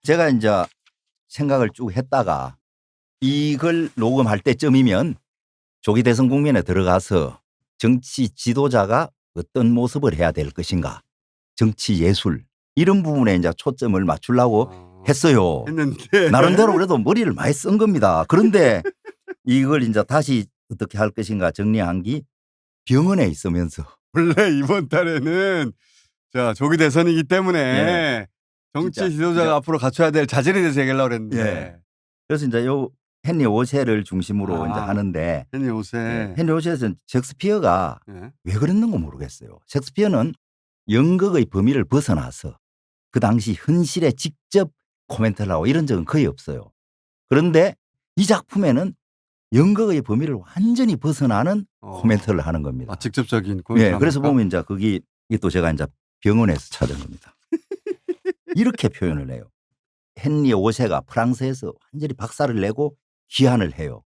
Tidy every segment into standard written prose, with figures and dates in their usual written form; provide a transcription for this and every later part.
제가 이제 생각을 쭉 했다가 이걸 녹음할 때쯤이면 조기 대선 국면에 들어가서 정치 지도자가 어떤 모습을 해야 될 것인가, 정치 예술 이런 부분에 이제 초점을 맞추려고 했어요. 했는데 나름대로 그래도 머리를 많이 쓴 겁니다. 그런데 이걸 이제 다시 어떻게 할 것인가 정리한 게 병원에 있으면서 원래 이번 달에는 자 조기 대선이기 때문에 예. 정치 진짜, 지도자가 진짜. 앞으로 갖춰야 될 자질에 대해서 얘기하려고 그랬는데 예. 그래서 이제 요 헨리 5세를 중심으로 이제 하는데 헨리 5세. 예. 헨리 5세에서는 셰익스피어가 예. 왜 그랬는가 모르겠어요. 셰익스피어는 연극의 범위를 벗어나서 그 당시 현실에 직접 코멘트를 하고 이런 적은 거의 없어요. 그런데 이 작품에는 연극의 범위를 완전히 벗어나는 코멘트를 하는 겁니다. 직접적인 코멘트. 예, 그래서 보면 이제 이게 또 제가 이제 병원에서 찾은 겁니다. 이렇게 표현을 해요. 헨리 5세가 프랑스에서 완전히 박살을 내고 귀환을 해요.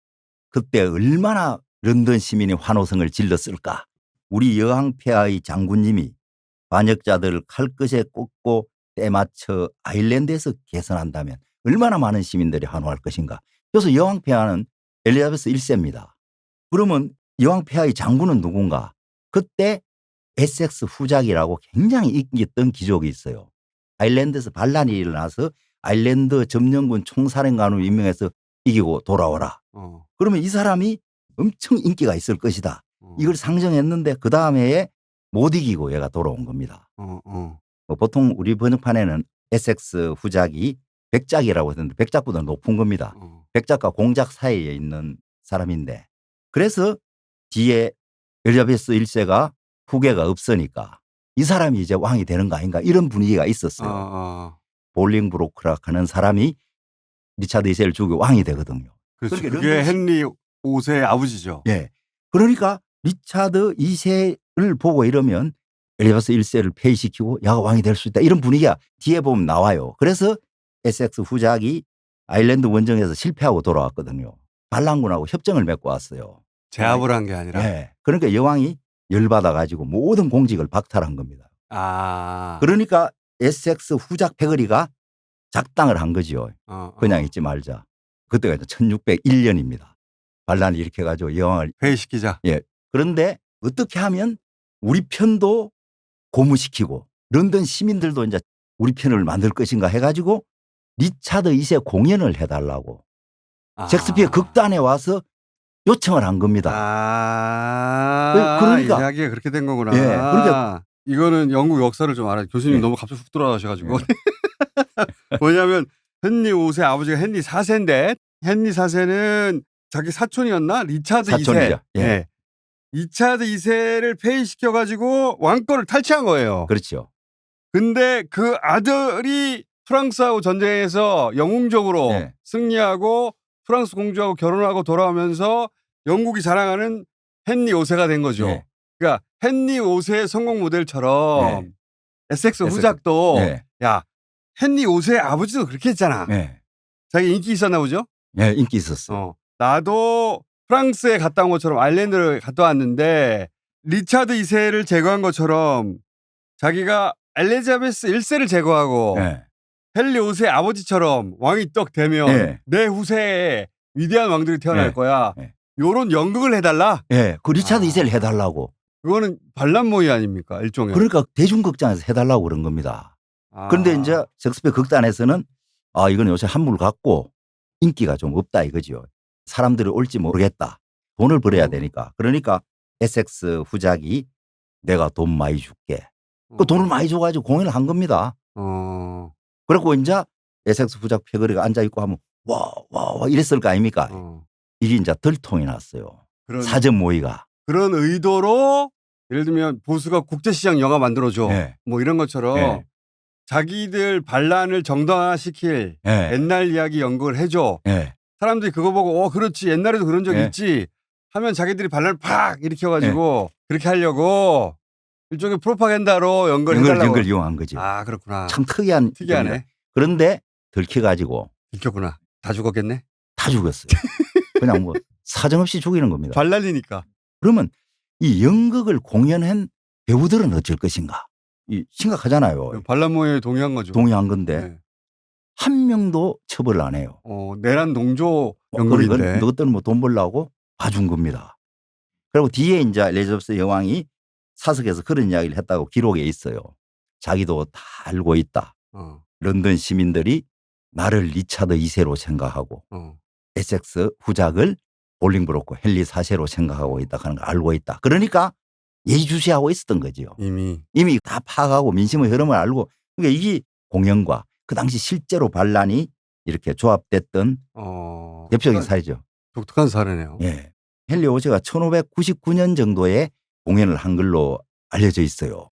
그때 얼마나 런던 시민이 환호성을 질렀을까. 우리 여왕폐하의 장군님이 반역자들을 칼끝에 꽂고 때맞춰 아일랜드에서 개선한다면 얼마나 많은 시민들이 환호할 것인가. 그래서 여왕폐하는 엘리자베스 1세입니다. 그러면 여왕폐하의 장군은 누군가. 그때 에섹스 후작이라고 굉장히 인기 있던 귀족이 있어요. 아일랜드에서 반란이 일어나서 아일랜드 점령군 총사령관으로 임명해서 이기고 돌아오라. 그러면 이 사람이 엄청 인기가 있을 것이다. 이걸 상정했는데 그 다음 해에 못 이기고 얘가 돌아온 겁니다. 보통 우리 번역판에는 에섹스 후작이 백작이라고 했는데 백작보다 높은 겁니다. 백작과 공작 사이에 있는 사람인데 그래서 뒤에 엘리자베스 1세가 후계가 없으니까 이 사람이 이제 왕이 되는 거 아닌가 이런 분위기가 있었어요. 볼링브로크라고 하는 사람이 리차드 2세를 죽이고 왕이 되거든요. 그렇죠. 그게 헨리 5세의 아버지죠. 예. 그러니까 리차드 2세를 보고 이러면 엘리자베스 1세를 폐위시키고 야가 왕이 될 수 있다. 이런 분위기가 뒤에 보면 나와요. 그래서 에섹스 후작이 아일랜드 원정에서 실패하고 돌아왔거든요. 반란군하고 협정을 맺고 왔어요. 제압을 한 게 아니라. 예. 그러니까 여왕이 열받아 가지고 모든 공직을 박탈한 겁니다. 그러니까 에섹스 후작 패거리가 작당을 한 거죠. 그냥 있지 말자. 그때가 1601년입니다. 반란을 일으켜 가지고 여왕을 회의시키자. 예. 그런데 어떻게 하면 우리 편도 고무시키고 런던 시민들도 이제 우리 편을 만들 것인가 해가지고 리차드 2세 공연을 해달라고 셰익스피어 극단에 와서 요청을 한 겁니다. 그러니까 이야기가 그렇게 된 거구나. 예. 그러니까 이거는 영국 역사를 좀 알아요. 교수님 예. 너무 갑자기 훅 돌아가셔가지고. 예. 뭐냐면 헨리 5세 아버지가 헨리 4세인데 헨리 4세는 자기 사촌이었나? 리차드 사촌이죠. 2세. 예. 리차드 2세를 폐위시켜가지고 왕권을 탈취한 거예요. 그렇죠. 근데 그 아들이 프랑스하고 전쟁에서 영웅적으로 예. 승리하고 프랑스 공주하고 결혼하고 돌아오면서 영국이 자랑하는 헨리 5세가 된 거죠. 예. 그러니까 헨리 5세의 성공 모델처럼 예. 에섹스 후작도 예. 야 헨리 5세의 아버지도 그렇게 했잖아. 예. 자기 인기 있었나 보죠? 예, 인기 있었어. 나도 프랑스에 갔다 온 것처럼 아일랜드를 갔다 왔는데 리차드 2세를 제거한 것처럼 자기가 엘리자베스 1세를 제거하고 예. 헨리 5세 아버지처럼 왕이 떡 되면 예. 내 후세에 위대한 왕들이 태어날 예. 거야. 예. 요런 연극을 해달라. 예. 그 리차드 2세를 해달라고. 그거는 반란모의 아닙니까? 일종의. 그러니까 대중극장에서 해달라고 그런 겁니다. 그런데 이제 셰익스피어 극단에서는 이건 요새 한물 같고 인기가 좀 없다 이거죠. 사람들이 올지 모르겠다. 돈을 벌어야 되니까. 그러니까 에섹스 후작이 내가 돈 많이 줄게. 그 돈을 많이 줘가지고 공연을 한 겁니다. 그리고 이제 에섹스 후작 패거리가 앉아있고 하면 와 이랬을 거 아닙니까? 이게 이제 들통이 났어요. 사전 모의가. 그런 의도로 예를 들면 보수가 국제시장 영화 만들어줘. 예. 뭐 이런 것처럼 예. 자기들 반란을 정당화시킬 예. 옛날 이야기 연극을 해줘. 예. 사람들이 그거 보고 그렇지 옛날에도 그런 적 예. 있지 하면 자기들이 반란을 팍 일으켜가지고 그렇게 하려고 일종의 프로파간다로 연극을 이용한 거죠. 그렇구나. 참 특이하네. 겁니다. 그런데 들켜가지고 들켰구나. 다 죽었겠네. 다 죽었어요. 그냥 뭐 사정없이 죽이는 겁니다. 반란이니까. 그러면 이 연극을 공연한 배우들은 어쩔 것인가? 이 심각하잖아요. 반란모에 동의한 거죠. 동의한 건데 네. 한 명도 처벌을 안 해요. 내란 동조 그러니까 연극인데. 너희들은 뭐 돈 벌려고 봐준 겁니다. 그리고 뒤에 이제 엘리자베스 여왕이 사석에서 그런 이야기를 했다고 기록에 있어요. 자기도 다 알고 있다. 런던 시민들이 나를 리차드 2세로 생각하고 에섹스 후작을 볼링브로크 헨리 4세로 생각하고 있다 하는 걸 알고 있다. 그러니까 예의주시하고 있었던 거죠. 이미 다 파악하고 민심의 흐름을 알고, 그러니까 이게 공연과 그 당시 실제로 반란이 이렇게 조합됐던 대표적인 사례죠. 독특한 사례네요. 예. 헨리 5세가 1599년 정도에 공연을 한 걸로 알려져 있어요.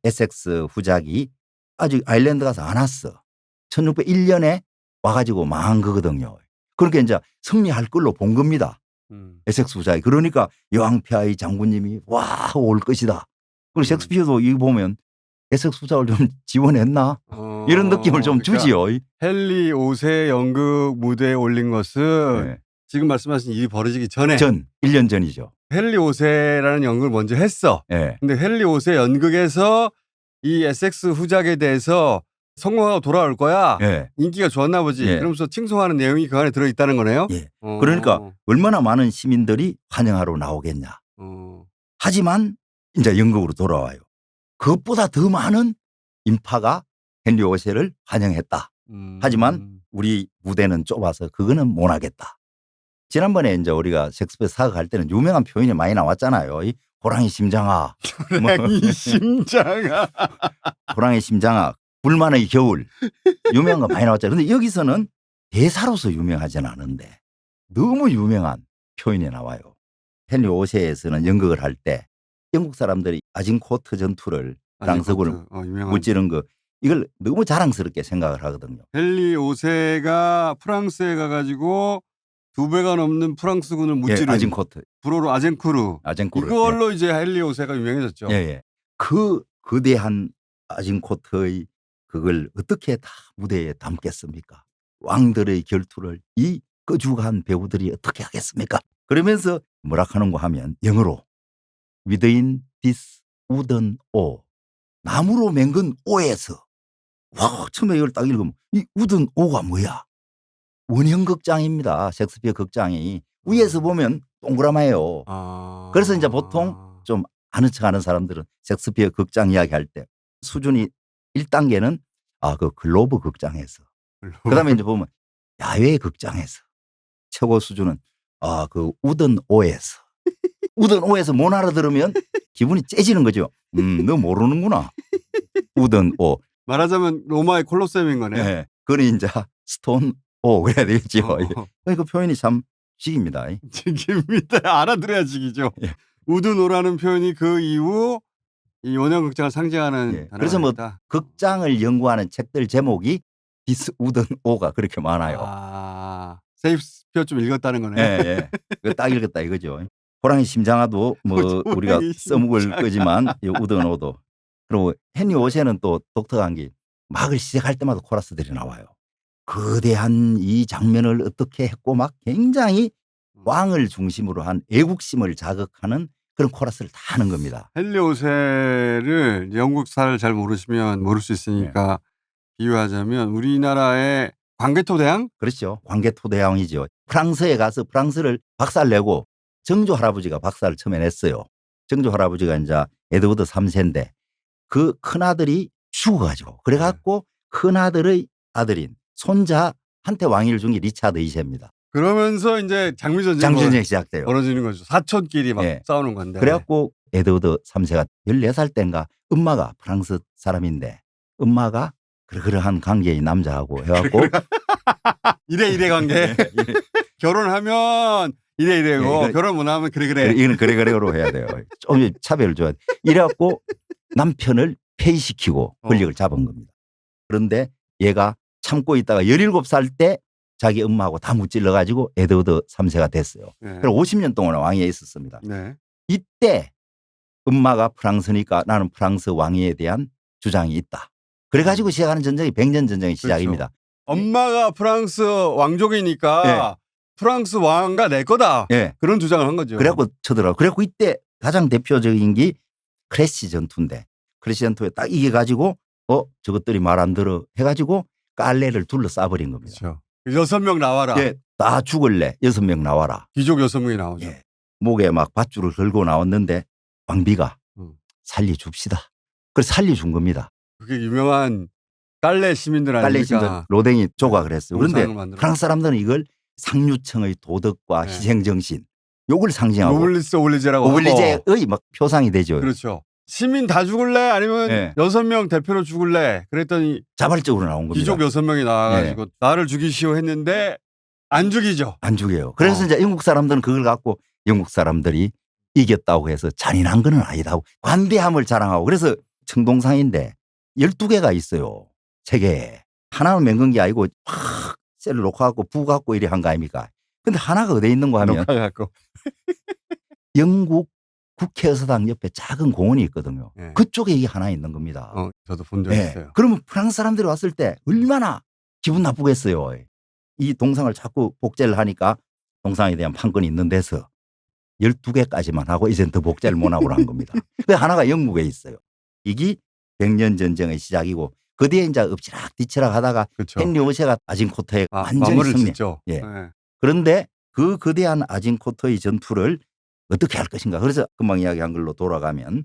에섹스 후작이 아직 아일랜드 가서 안 왔어. 1601년에 와가지고 망한 거거든요. 그렇게 이제 승리할 걸로 본 겁니다. 에섹스 후작이. 그러니까 여왕 폐하의 장군님이 와 올 것이다. 그리고 셰익스피어도 이거 보면 에섹스 후작을 좀 지원했나? 이런 느낌을 좀 그러니까 주지요. 헨리 5세 연극 무대에 올린 것은 네. 지금 말씀하신 일이 벌어지기 전에 1년 전이죠. 헨리 5세라는 연극을 먼저 했어. 네. 근데 헨리 5세 연극에서 이 에섹스 후작에 대해서 성공하고 돌아올 거야. 네. 인기가 좋았나 보지. 네. 그러면서 칭송하는 내용이 그 안에 들어있다는 거네요. 예. 그러니까 얼마나 많은 시민들이 환영하러 나오겠냐. 하지만 이제 연극으로 돌아와요. 그것보다 더 많은 인파가 헨리 5세를 환영했다. 하지만 우리 무대는 좁아서 그거는 못 하겠다. 지난번에 이제 우리가 셰익스피어 사극할 때는 유명한 표현이 많이 나왔잖아요. 이 호랑이 심장아. 호랑이 심장아. 호랑이 심장아. 불만의 겨울. 유명한 거 많이 나왔잖아요. 그런데 여기서는 대사로서 유명하진 않은데 너무 유명한 표현이 나와요. 헨리 5세에서는 연극을 할 때 영국 사람들이 아진코트 전투를 프랑스군을 무찌른 거 이걸 너무 자랑스럽게 생각을 하거든요. 헨리 5세가 프랑스에 가가지고 2배가 넘는 프랑스군을 무찌른 아진코트. 불어로 아젠쿠르. 이걸로 이제 헨리 5세가 유명해졌죠. 예. 그 거대한 아진코트의 그걸 어떻게 다 무대에 담겠습니까? 왕들의 결투를 이 거죽한 배우들이 어떻게 하겠습니까? 그러면서 뭐라 하는가 하면 영어로 Within this wooden O, 나무로 맹근 오에서. 와, 처음에 이걸 딱 읽으면 이 wooden O가 뭐야? 원형 극장입니다. 셰익스피어 극장이. 위에서 보면 동그라마예요. 그래서 이제 보통 좀 아는 척 하는 사람들은 셰익스피어 극장 이야기할 때 수준이 1단계는 그 글로브 극장에서. 그다음에 이제 보면 야외 극장에서. 최고 수준은 그 우든 오에서. 우든 오에서 못 알아들으면 기분이 째지는 거죠. 너 모르는구나. 우든 오. 말하자면 로마의 콜로세움인 거네요. 네. 그건 이제 스톤 오 그래야 되겠죠. 그러니까 표현이 참 직입니다. 직입니다. 알아들어야 직이죠. 예. 우드노라는 표현이 그 이후 이 원형 극장을 상징하는 단어가 그래서 뭐 있다. 극장을 연구하는 책들 제목이 디스 우든 오가 그렇게 많아요. 셰익스피어 좀 읽었다는 거네. 예. 그거 딱 읽었다 이거죠. 호랑이 심장아도 뭐 우리가 써먹을 거지만 우든 오도. 그리고 헨리 5세는 또 독특한 게 막을 시작할 때마다 코러스들이 나와요. 거대한 이 장면을 어떻게 했고 막 굉장히 왕을 중심으로 한 애국심을 자극하는 그런 코러스를 다 하는 겁니다. 헨리 5세를 영국사를 잘 모르시면 모를 수 있으니까 비유하자면 우리나라의 광개토대왕? 그렇죠. 광개토대왕이죠. 프랑스에 가서 프랑스를 박살내고 정조 할아버지가 박살을 처음에 냈어요. 정조 할아버지가 이제 에드워드 3세인데 그 큰아들이 죽어가지고 그래갖고 큰아들의 아들인 손자한테 왕위를 준 게 리차드 2세입니다. 그러면서 이제 장미전쟁이 시작돼요. 벌어지는 거죠. 사촌끼리 막 싸우는 건데. 그래갖고 에드워드 3세가 14살 때인가 엄마가 프랑스 사람인데 엄마가 그러한 관계의 남자하고 해갖고 이래 관계. 결혼하면 이래고 결혼 못하면 그래. 이건 그래로 해야 돼요. 좀 차별을 줘야 돼. 이래갖고 남편을 폐위시키고 권력을 잡은 겁니다. 그런데 얘가 참고 있다가 17살 때 자기 엄마하고 다 무찔러 가지고 에드워드 3세가 됐어요. 그래서 50년 동안 왕위에 있었습니다. 이때 엄마가 프랑스니까 나는 프랑스 왕위에 대한 주장이 있다. 그래가지고 시작하는 전쟁이 백년 전쟁의 시작입니다. 그렇죠. 엄마가 프랑스 왕족이니까 프랑스 왕가 내 거다. 그런 주장을 한 거죠. 그래갖고 쳐들어가고. 그래갖고 이때 가장 대표적인 게 크레시 전투인데 크레시 전투에 딱 이겨가지고 저것들이 말 안 들어 해가지고 깔레를 둘러싸버린 겁니다. 그렇죠. 6명 나와라. 예, 다 죽을래. 6명 나와라. 귀족 6명이 나오죠. 예. 목에 막 밧줄을 걸고 나왔는데 왕비가 음. 살려줍시다. 그래서 살려준 겁니다. 그게 유명한 깔레 시민들 깔레 아닙니까? 시민들 로댕이 조각을 했어요. 그런데 영상을 만들어. 프랑스 사람들은 이걸 상류층의 도덕과 네. 희생정신 요걸 상징하고 노블리스 오블리제라고 하고. 오블리제의 막 표상이 되죠. 그렇죠. 시민 다 죽을래? 아니면 네. 6명 대표로 죽을래? 그랬더니 자발적으로 나온 겁니다. 귀족 6명이 나와가지고 나를 죽이시오 했는데 안 죽이죠. 안 죽여요. 그래서 이제 영국 사람들은 그걸 갖고 영국 사람들이 이겼다고 해서 잔인한 건 아니다 하고 관대함을 자랑하고 그래서 청동상인데 12개가 있어요. 세계에. 하나는 맹건기 아니고 확 셀을 놓고 부갖고 이래 한 거 아닙니까? 근데 하나가 어디에 있는 거 하면 녹화해갖고. 영국 국회의사당 옆에 작은 공원이 있거든요. 네. 그쪽에 이게 하나 있는 겁니다. 저도 본 적 네. 있어요. 그러면 프랑스 사람들이 왔을 때 얼마나 기분 나쁘겠어요. 이 동상을 자꾸 복제를 하니까 동상에 대한 판권이 있는 데서 12개까지만 하고 이제는 더 복제를 못 하고 한 겁니다. 그 하나가 영국에 있어요. 이게 백년 전쟁의 시작이고 그 뒤에 이제 엎치락 뒤치락 하다가 그렇죠. 헨리 5세가 아진코트에 완전히 마무리를 승리. 짓죠. 예. 네. 그런데 그 거대한 아진코트의 전투를 어떻게 할 것인가. 그래서 금방 이야기한 걸로 돌아가면